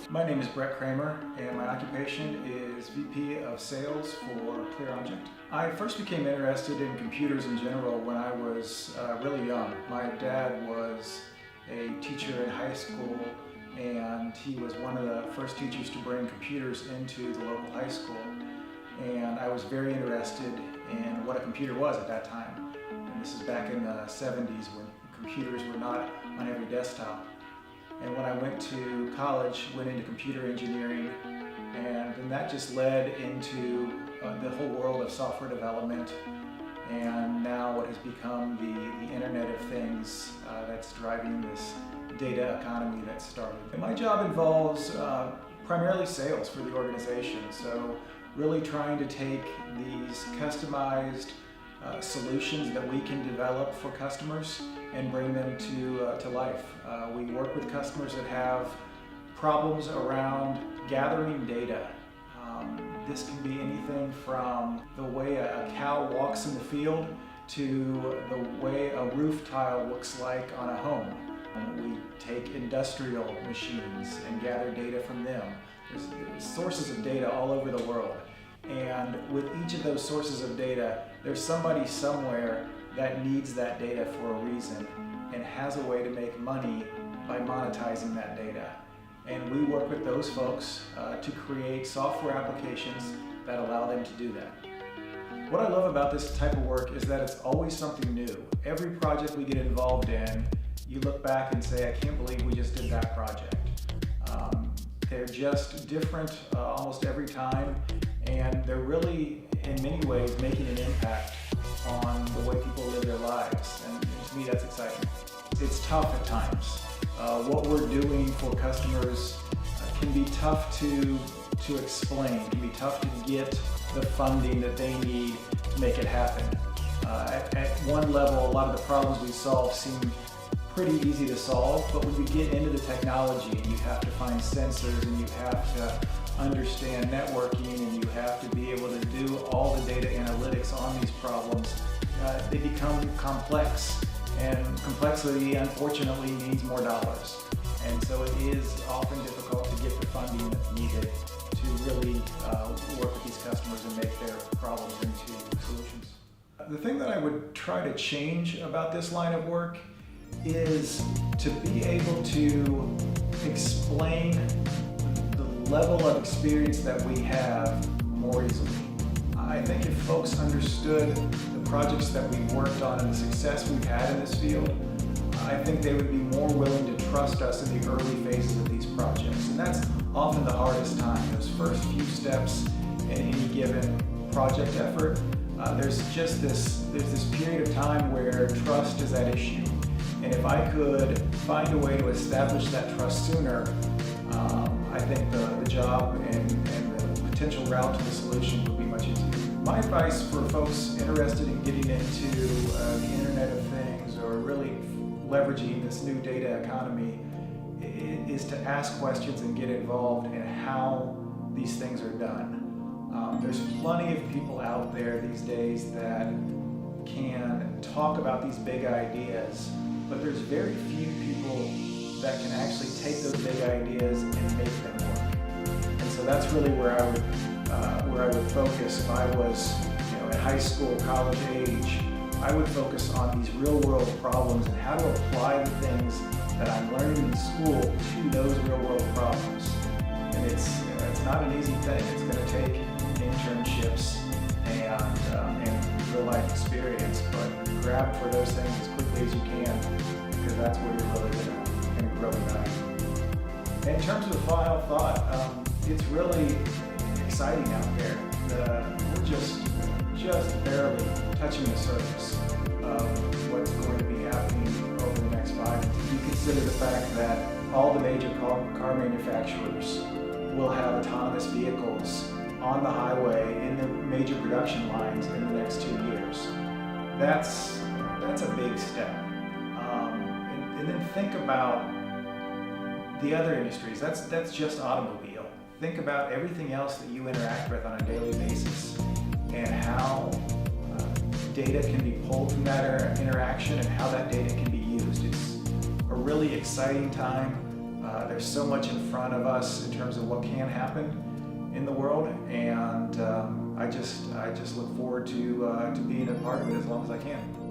My name is Brett Kramer, and my occupation is VP of Sales for ClearObject. I first became interested in computers in general when I was really young. My dad was a teacher in high school, and he was one of the first teachers to bring computers into the local high school. And I was very interested in what a computer was at that time. And this is back in the 70s when computers were not on every desktop. And when I went to college, went into computer engineering, and then that just led into the whole world of software development, and now what has become the Internet of Things that's driving this data economy that started. And my job involves primarily sales for the organization, so really trying to take these customized solutions that we can develop for customers and bring them to life. We work with customers that have problems around gathering data. This can be anything from the way a cow walks in the field to the way a roof tile looks like on a home. We take industrial machines and gather data from them. There's sources of data all over the world. And with each of those sources of data, there's somebody somewhere that needs that data for a reason and has a way to make money by monetizing that data. And we work with those folks to create software applications that allow them to do that. What I love about this type of work is that it's always something new. Every project we get involved in, you look back and say, I can't believe we just did that project. They're just different almost every time, and they're really, in many ways, making an impact on the way people live their lives, and to me that's exciting. It's tough at times. What we're doing for customers can be tough to explain, can be tough to get the funding that they need to make it happen. At one level, a lot of the problems we solve seem pretty easy to solve, but when you get into the technology, you have to find sensors, and you have to understand networking, and you have to be able to do all the data analytics on these problems. They become complex, and complexity unfortunately means more dollars. And so it is often difficult to get the funding that's needed to really work with these customers and make their problems into solutions. The thing that I would try to change about this line of work is to be able to explain the level of experience that we have more easily. I think if folks understood the projects that we've worked on and the success we've had in this field, I think they would be more willing to trust us in the early phases of these projects. And that's often the hardest time, those first few steps in any given project effort. There's this period of time where trust is at issue. And if I could find a way to establish that trust sooner, I think the job and the potential route to the solution would be much easier. My advice for folks interested in getting into the Internet of Things or really leveraging this new data economy is to ask questions and get involved in how these things are done. There's plenty of people out there these days that can talk about these big ideas, but there's very few people that can actually take those big ideas and make them work. And so that's really where I would focus if I was, at high school, college age. I would focus on these real-world problems and how to apply the things that I'm learning in school to those real-world problems. And it's not an easy thing. It's going to take internships and real-life experience, but grab for those things as quickly as you can, because that's where you're really going to grow in value. In terms of the final thought, it's really exciting out there. We're just barely touching the surface of what's going to be happening over the next 5 years. You consider the fact that all the major car manufacturers will have autonomous vehicles on the highway in the major production lines in the next 2 years. That's a big step. And then think about the other industries. That's just automobile. Think about everything else that you interact with on a daily basis and how data can be pulled from that interaction and how that data can be used. It's a really exciting time. There's so much in front of us in terms of what can happen in the world, and I just look forward to being a part of it as long as I can.